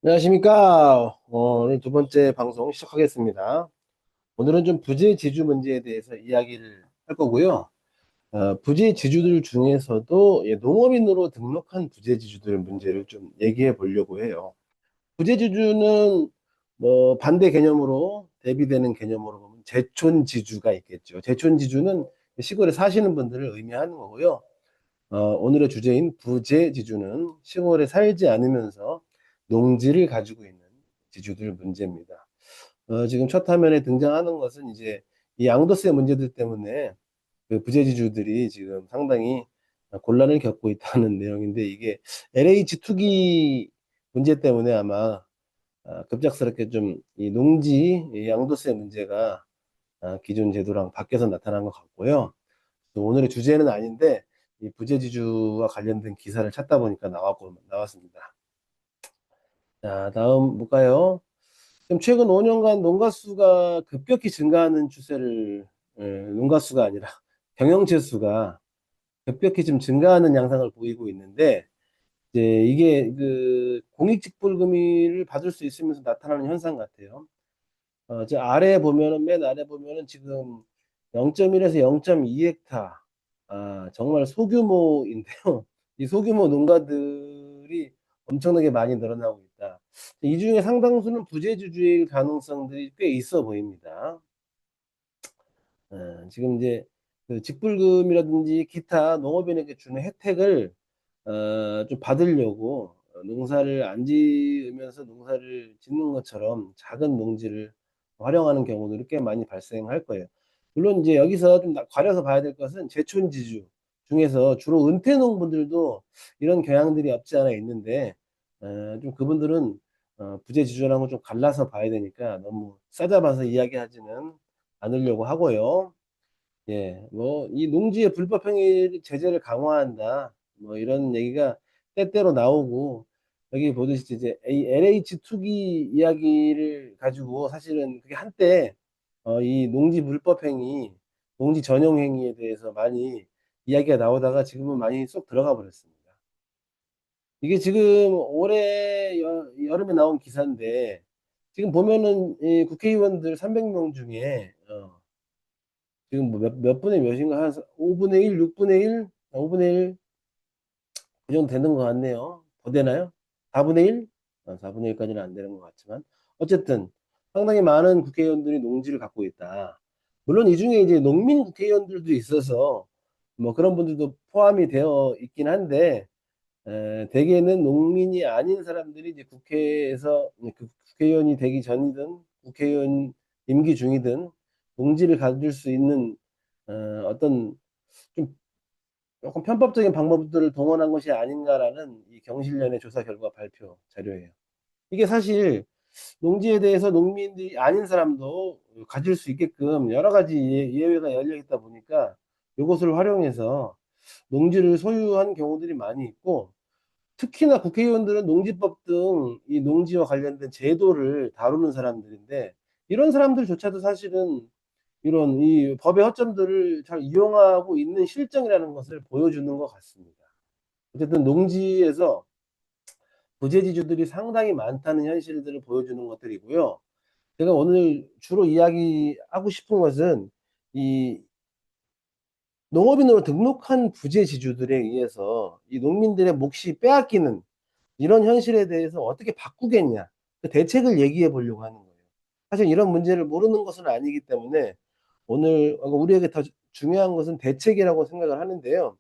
안녕하십니까. 오늘 두 번째 방송 시작하겠습니다. 오늘은 좀 부재지주 문제에 대해서 이야기를 할 거고요. 부재지주들 중에서도 농업인으로 등록한 부재지주들 문제를 좀 얘기해 보려고 해요. 부재지주는 뭐 반대 개념으로 대비되는 개념으로 보면 제촌지주가 있겠죠. 제촌지주는 시골에 사시는 분들을 의미하는 거고요. 오늘의 주제인 부재지주는 시골에 살지 않으면서 농지를 가지고 있는 지주들 문제입니다. 지금 첫 화면에 등장하는 것은 이제 이 양도세 문제들 때문에 그 부재지주들이 지금 상당히 곤란을 겪고 있다는 내용인데, 이게 LH 투기 문제 때문에 아마 급작스럽게 좀 이 농지 이 양도세 문제가 기존 제도랑 바뀌어서 나타난 것 같고요. 또 오늘의 주제는 아닌데 이 부재지주와 관련된 기사를 찾다 보니까 나왔습니다. 자, 다음 볼까요? 지금 최근 5년간 농가 수가 급격히 증가하는 추세를, 농가 수가 아니라 경영체 수가 급격히 좀 증가하는 양상을 보이고 있는데, 이제 이게 그 공익직불금을 받을 수 있으면서 나타나는 현상 같아요. 저 아래 보면은, 맨 아래 보면은 지금 0.1에서 0.2헥타, 정말 소규모인데요. 이 소규모 농가들이 엄청나게 많이 늘어나고 있다. 이 중에 상당수는 부재주주일 가능성들이 꽤 있어 보입니다. 지금 이제 그 직불금이라든지 기타 농업인에게 주는 혜택을 좀 받으려고 농사를 안 지으면서 농사를 짓는 것처럼 작은 농지를 활용하는 경우들이 꽤 많이 발생할 거예요. 물론 이제 여기서 좀 가려서 봐야 될 것은 제촌지주 중에서 주로 은퇴 농부들도 이런 경향들이 없지 않아 있는데, 좀 그분들은 부재지주라는 좀 갈라서 봐야 되니까 너무 싸잡아서 이야기하지는 않으려고 하고요. 예, 뭐, 이 농지의 불법행위 제재를 강화한다, 뭐, 이런 얘기가 때때로 나오고, 여기 보듯이 이제 LH 투기 이야기를 가지고 사실은 그게 한때, 이 농지 불법행위, 농지 전용행위에 대해서 많이 이야기가 나오다가 지금은 많이 쏙 들어가 버렸습니다. 이게 지금 올해 여름에 나온 기사인데, 지금 보면은 이 국회의원들 300명 중에, 지금 뭐 몇 분의 몇인가 한 5분의 1, 6분의 1, 5분의 1, 그 정도 되는 것 같네요. 더 되나요? 4분의 1? 4분의 1까지는 안 되는 것 같지만 어쨌든 상당히 많은 국회의원들이 농지를 갖고 있다. 물론 이 중에 이제 농민 국회의원들도 있어서 뭐 그런 분들도 포함이 되어 있긴 한데, 대개는 농민이 아닌 사람들이 이제 국회에서 그 국회의원이 되기 전이든 국회의원 임기 중이든 농지를 가질 수 있는 어, 어떤 좀 조금 편법적인 방법들을 동원한 것이 아닌가라는 이 경실련의 조사 결과 발표 자료예요. 이게 사실 농지에 대해서 농민들이 아닌 사람도 가질 수 있게끔 여러 가지 예외가 열려 있다 보니까 이것을 활용해서 농지를 소유한 경우들이 많이 있고, 특히나 국회의원들은 농지법 등 이 농지와 관련된 제도를 다루는 사람들인데, 이런 사람들조차도 사실은 이런 이 법의 허점들을 잘 이용하고 있는 실정이라는 것을 보여주는 것 같습니다. 어쨌든 농지에서 부재지주들이 상당히 많다는 현실들을 보여주는 것들이고요. 제가 오늘 주로 이야기하고 싶은 것은 이 농업인으로 등록한 부재지주들에 의해서 이 농민들의 몫이 빼앗기는 이런 현실에 대해서 어떻게 바꾸겠냐, 그 대책을 얘기해 보려고 하는 거예요. 사실 이런 문제를 모르는 것은 아니기 때문에 오늘 우리에게 더 중요한 것은 대책이라고 생각을 하는데요.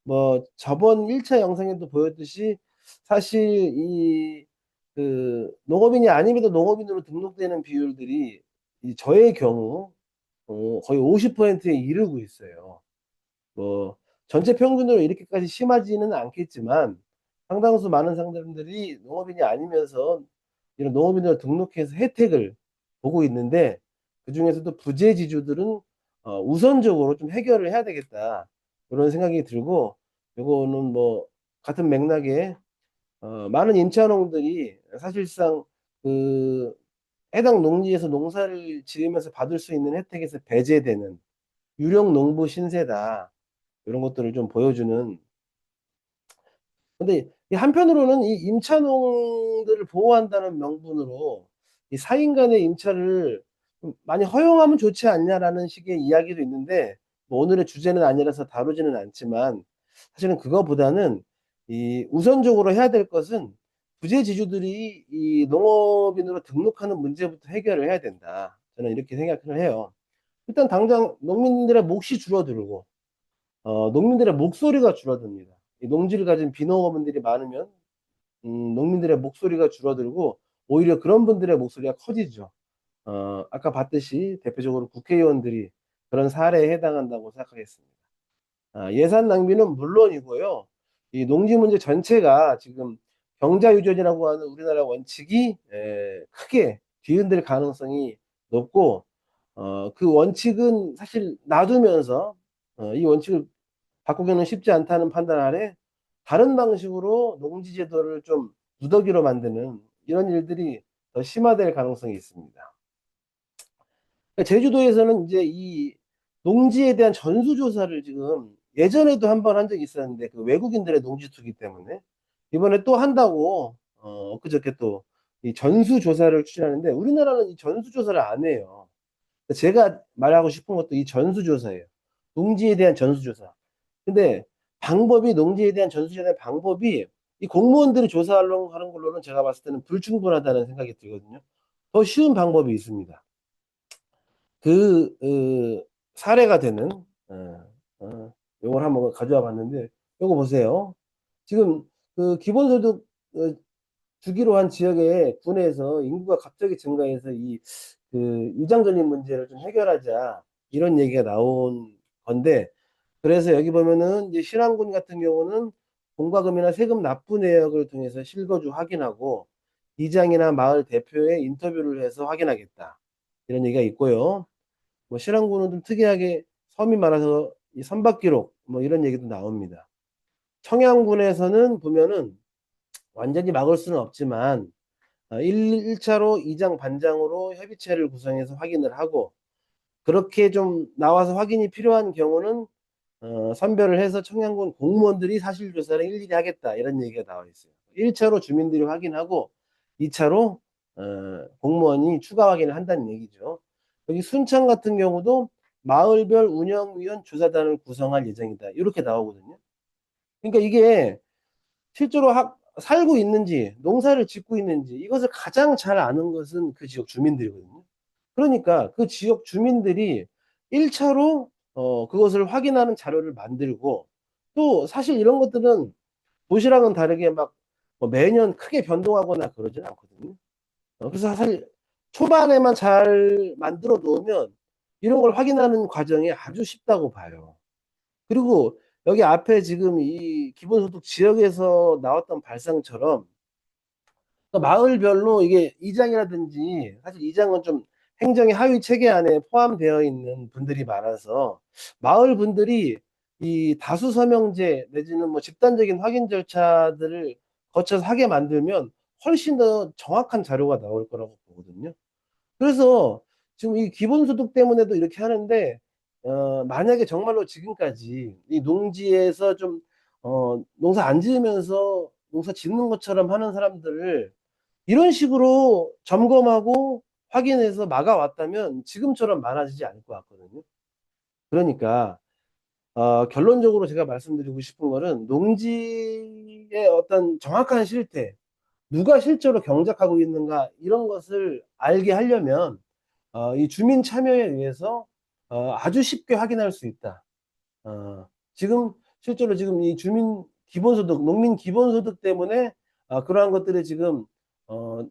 뭐 저번 1차 영상에도 보였듯이 사실 이 그 농업인이 아님에도 농업인으로 등록되는 비율들이 저의 경우 거의 50%에 이르고 있어요. 뭐 전체 평균으로 이렇게까지 심하지는 않겠지만 상당수 많은 상대들이 농업인이 아니면서 이런 농업인으로 등록해서 혜택을 보고 있는데, 그중에서도 부재지주들은 우선적으로 좀 해결을 해야 되겠다, 그런 생각이 들고, 요거는 뭐 같은 맥락에 많은 임차농들이 사실상 그 해당 농지에서 농사를 지으면서 받을 수 있는 혜택에서 배제되는 유령 농부 신세다, 이런 것들을 좀 보여주는. 근데 이 한편으로는 이 임차농들을 보호한다는 명분으로 이 사인 간의 임차를 좀 많이 허용하면 좋지 않냐라는 식의 이야기도 있는데, 뭐 오늘의 주제는 아니라서 다루지는 않지만, 사실은 그거보다는 이 우선적으로 해야 될 것은 부재지주들이 이 농업인으로 등록하는 문제부터 해결을 해야 된다. 저는 이렇게 생각을 해요. 일단 당장 농민들의 몫이 줄어들고, 농민들의 목소리가 줄어듭니다. 이 농지를 가진 비농업인들이 많으면 농민들의 목소리가 줄어들고 오히려 그런 분들의 목소리가 커지죠. 아까 봤듯이 대표적으로 국회의원들이 그런 사례에 해당한다고 생각하겠습니다. 예산 낭비는 물론이고요. 이 농지 문제 전체가 지금 경자유전이라고 하는 우리나라 원칙이 크게 뒤흔들 가능성이 높고, 그 원칙은 사실 놔두면서 이 원칙을 바꾸기는 쉽지 않다는 판단 아래 다른 방식으로 농지 제도를 좀 누더기로 만드는 이런 일들이 더 심화될 가능성이 있습니다. 제주도에서는 이제 이 농지에 대한 전수조사를 지금 예전에도 한 번 한 적이 있었는데, 그 외국인들의 농지 투기 때문에 이번에 또 한다고, 엊그저께 또 이 전수조사를 추진하는데, 우리나라는 이 전수조사를 안 해요. 제가 말하고 싶은 것도 이 전수조사예요. 농지에 대한 전수조사. 근데 방법이, 농지에 대한 전수조사의 방법이 이 공무원들이 조사하려고 하는 걸로는 제가 봤을 때는 불충분하다는 생각이 들거든요. 더 쉬운 방법이 있습니다. 그, 사례가 되는, 요걸 한번 가져와 봤는데, 요거 보세요. 지금 그 기본소득 주기로 한 지역에 군에서 인구가 갑자기 증가해서 이 그 유장전입 문제를 좀 해결하자, 이런 얘기가 나온 건데, 그래서 여기 보면은 이제 신안군 같은 경우는 공과금이나 세금 납부 내역을 통해서 실거주 확인하고 이장이나 마을 대표의 인터뷰를 해서 확인하겠다, 이런 얘기가 있고요. 뭐 신안군은 좀 특이하게 섬이 많아서 이 선박 기록 뭐 이런 얘기도 나옵니다. 청양군에서는 보면은 완전히 막을 수는 없지만 1차로 이장 반장으로 협의체를 구성해서 확인을 하고, 그렇게 좀 나와서 확인이 필요한 경우는 선별을 해서 청양군 공무원들이 사실조사를 일일이 하겠다, 이런 얘기가 나와 있어요. 1차로 주민들이 확인하고 2차로 공무원이 추가 확인을 한다는 얘기죠. 여기 순창 같은 경우도 마을별 운영위원 조사단을 구성할 예정이다, 이렇게 나오거든요. 그러니까 이게 실제로 살고 있는지 농사를 짓고 있는지 이것을 가장 잘 아는 것은 그 지역 주민들이거든요. 그러니까 그 지역 주민들이 1차로 그것을 확인하는 자료를 만들고, 또 사실 이런 것들은 도시랑은 다르게 막뭐 매년 크게 변동하거나 그러진 않거든요. 그래서 사실 초반에만 잘 만들어 놓으면 이런 걸 확인하는 과정이 아주 쉽다고 봐요. 그리고 여기 앞에 지금 이 기본소득 지역에서 나왔던 발상처럼 마을별로 이게 이장이라든지, 사실 이장은 좀 행정의 하위 체계 안에 포함되어 있는 분들이 많아서 마을 분들이 이 다수 서명제 내지는 뭐 집단적인 확인 절차들을 거쳐서 하게 만들면 훨씬 더 정확한 자료가 나올 거라고 보거든요. 그래서 지금 이 기본소득 때문에도 이렇게 하는데, 만약에 정말로 지금까지 이 농지에서 좀 농사 안 지으면서 농사 짓는 것처럼 하는 사람들을 이런 식으로 점검하고 확인해서 막아왔다면 지금처럼 많아지지 않을 것 같거든요. 그러니까 결론적으로 제가 말씀드리고 싶은 거는, 농지의 어떤 정확한 실태, 누가 실제로 경작하고 있는가, 이런 것을 알게 하려면 이 주민 참여에 의해서 아주 쉽게 확인할 수 있다. 지금 실제로 지금 이 주민 기본소득, 농민 기본소득 때문에 그러한 것들이 지금 어,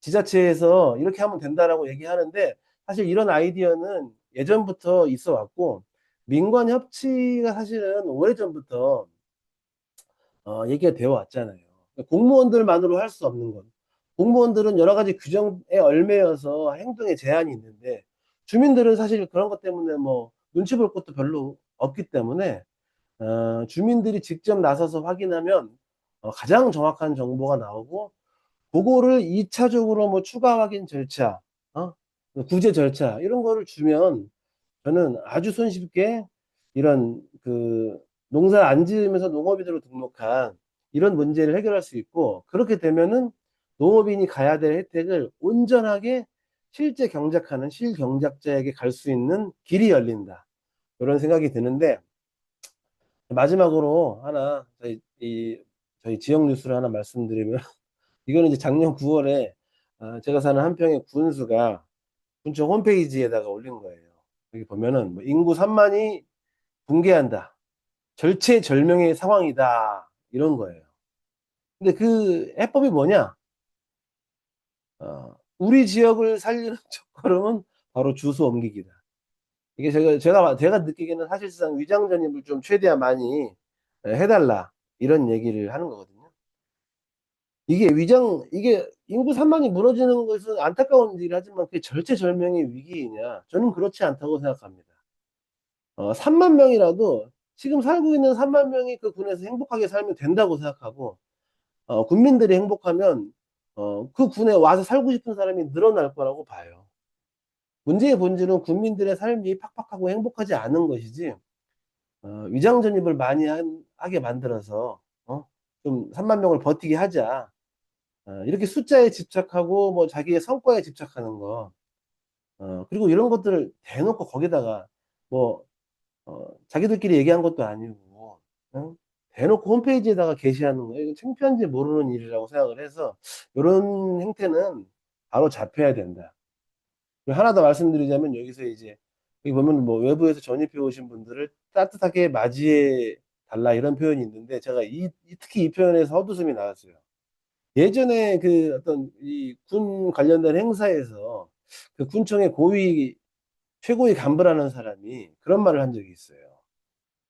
지자체에서 이렇게 하면 된다라고 얘기하는데, 사실 이런 아이디어는 예전부터 있어 왔고, 민관 협치가 사실은 오래전부터 얘기가 되어 왔잖아요. 공무원들만으로 할 수 없는 것. 공무원들은 여러 가지 규정에 얽매여서 행동에 제한이 있는데, 주민들은 사실 그런 것 때문에 뭐 눈치 볼 것도 별로 없기 때문에 주민들이 직접 나서서 확인하면 가장 정확한 정보가 나오고, 그거를 2차적으로 뭐 추가 확인 절차, 어? 구제 절차 이런 거를 주면 저는 아주 손쉽게 이런 그 농사 안 지으면서 농업인으로 등록한 이런 문제를 해결할 수 있고, 그렇게 되면은 농업인이 가야 될 혜택을 온전하게 실제 경작하는 실경작자에게 갈 수 있는 길이 열린다. 이런 생각이 드는데, 마지막으로 하나 저희 지역 뉴스를 하나 말씀드리면 이거는 이제 작년 9월에 제가 사는 한평의 군수가 군청 홈페이지에다가 올린 거예요. 여기 보면은 뭐 인구 3만이 붕괴한다. 절체절명의 상황이다. 이런 거예요. 근데 그 해법이 뭐냐? 우리 지역을 살리는 첫걸음은 바로 주소 옮기기다. 이게 제가 느끼기에는 사실상 위장 전입을 좀 최대한 많이 해달라. 이런 얘기를 하는 거거든요. 이게 인구 3만이 무너지는 것은 안타까운 일이긴 하지만 그게 절체절명의 위기이냐? 저는 그렇지 않다고 생각합니다. 3만 명이라도 지금 살고 있는 3만 명이 그 군에서 행복하게 살면 된다고 생각하고, 국민들이 행복하면, 그 군에 와서 살고 싶은 사람이 늘어날 거라고 봐요. 문제의 본질은 국민들의 삶이 팍팍하고 행복하지 않은 것이지, 위장 전입을 많이 하게 만들어서, 좀 3만 명을 버티게 하자. 이렇게 숫자에 집착하고, 뭐, 자기의 성과에 집착하는 거, 그리고 이런 것들을 대놓고 거기다가, 뭐, 자기들끼리 얘기한 것도 아니고, 어? 대놓고 홈페이지에다가 게시하는 거예요. 이건 창피한지 모르는 일이라고 생각을 해서, 이런 행태는 바로 잡혀야 된다. 그리고 하나 더 말씀드리자면, 여기서 이제, 여기 보면 뭐 외부에서 전입해 오신 분들을 따뜻하게 맞이해 달라 이런 표현이 있는데, 제가 특히 이 표현에서 헛웃음이 나왔어요. 예전에 그 어떤 이 군 관련된 행사에서 그 군청의 최고위 간부라는 사람이 그런 말을 한 적이 있어요.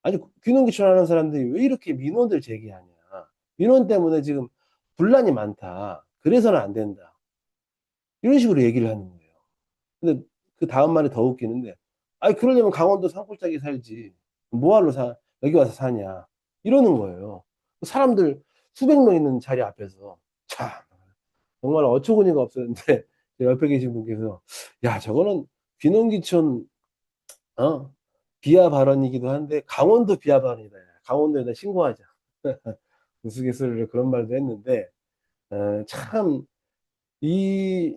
아니, 귀농귀촌하는 사람들이 왜 이렇게 민원들 제기하냐. 민원 때문에 지금 분란이 많다. 그래서는 안 된다. 이런 식으로 얘기를 하는 거예요. 근데 그 다음 말이 더 웃기는데, 아니, 그러려면 강원도 산골짜기 살지. 뭐하러 여기 와서 사냐. 이러는 거예요. 사람들 수백 명 있는 자리 앞에서. 참, 정말 어처구니가 없었는데, 제 옆에 계신 분께서, 야, 저거는 귀농귀촌, 어? 비하 발언이기도 한데, 강원도 비하 발언이다. 강원도에다 신고하자. 우스갯소리로 그런 말도 했는데, 참, 이,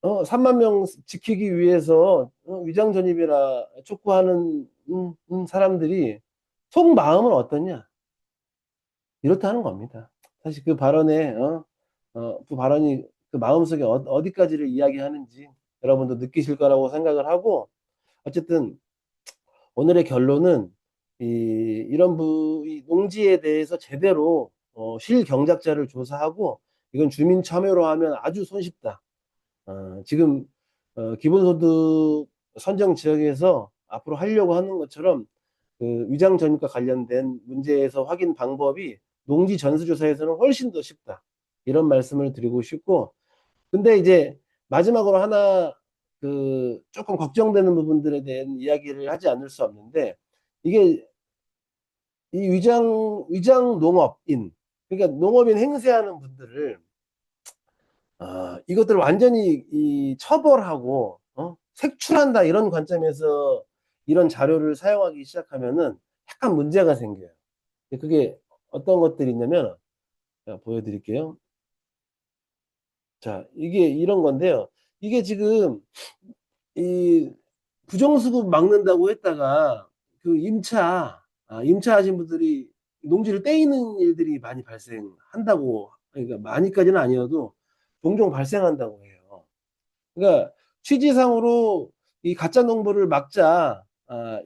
3만 명 지키기 위해서 위장 전입이라 촉구하는 사람들이 속 마음은 어떠냐? 이렇다는 겁니다. 사실 그 발언에, 그 발언이 그 마음속에 어디까지를 이야기하는지 여러분도 느끼실 거라고 생각을 하고, 어쨌든 오늘의 결론은 이 농지에 대해서 제대로 실경작자를 조사하고 이건 주민 참여로 하면 아주 손쉽다. 지금 기본소득 선정 지역에서 앞으로 하려고 하는 것처럼 그 위장 전입과 관련된 문제에서 확인 방법이 농지 전수조사에서는 훨씬 더 쉽다. 이런 말씀을 드리고 싶고, 근데 이제 마지막으로 하나 그 조금 걱정되는 부분들에 대한 이야기를 하지 않을 수 없는데, 이게 이 위장 농업인, 그러니까 농업인 행세하는 분들을 이것들을 완전히 처벌하고 색출한다 이런 관점에서 이런 자료를 사용하기 시작하면은 약간 문제가 생겨요. 그게 어떤 것들이 있냐면, 제가 보여드릴게요. 자, 이게 이런 건데요. 이게 지금 이 부정수급 막는다고 했다가 그 임차하신 분들이 농지를 떼이는 일들이 많이 발생한다고, 그러니까 많이까지는 아니어도 종종 발생한다고 해요. 그러니까 취지상으로 이 가짜 농부를 막자,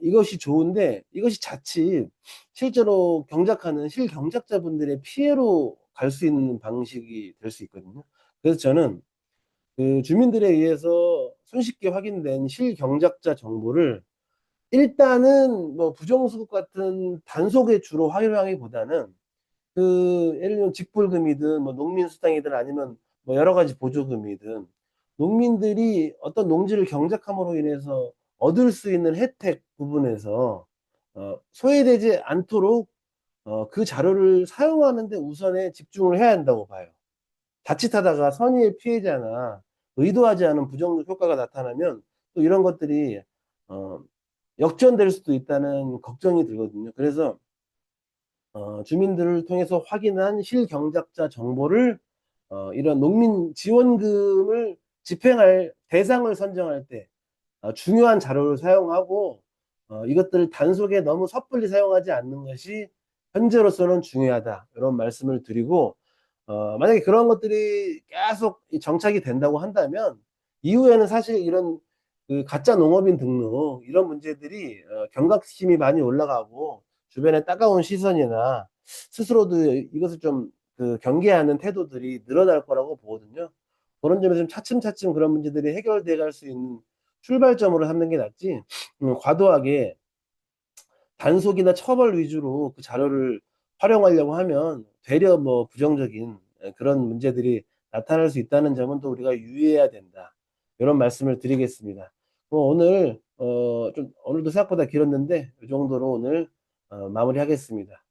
이것이 좋은데 이것이 자칫 실제로 경작하는 실경작자분들의 피해로 갈 수 있는 방식이 될 수 있거든요. 그래서 저는 그 주민들에 의해서 손쉽게 확인된 실경작자 정보를 일단은 뭐 부정수급 같은 단속에 주로 활용하기보다는 그 예를 들면 직불금이든 뭐 농민수당이든 아니면 뭐 여러 가지 보조금이든 농민들이 어떤 농지를 경작함으로 인해서 얻을 수 있는 혜택 부분에서 소외되지 않도록 그 자료를 사용하는 데 우선에 집중을 해야 한다고 봐요. 자칫하다가 선의의 피해자나 의도하지 않은 부정적 효과가 나타나면 또 이런 것들이 어, 역전될 수도 있다는 걱정이 들거든요. 그래서 주민들을 통해서 확인한 실경작자 정보를 이런 농민 지원금을 집행할 대상을 선정할 때 중요한 자료를 사용하고 이것들을 단속에 너무 섣불리 사용하지 않는 것이 현재로서는 중요하다. 이런 말씀을 드리고 만약에 그런 것들이 계속 정착이 된다고 한다면 이후에는 사실 이런 그 가짜 농업인 등록 이런 문제들이 경각심이 많이 올라가고 주변에 따가운 시선이나 스스로도 이것을 좀 그 경계하는 태도들이 늘어날 거라고 보거든요. 그런 점에서 좀 차츰차츰 그런 문제들이 해결돼 갈 수 있는 출발점으로 삼는 게 낫지 과도하게 단속이나 처벌 위주로 그 자료를 활용하려고 하면 되려 뭐 부정적인 그런 문제들이 나타날 수 있다는 점은 또 우리가 유의해야 된다. 이런 말씀을 드리겠습니다. 오늘 좀 오늘도 생각보다 길었는데 이 정도로 오늘 마무리하겠습니다.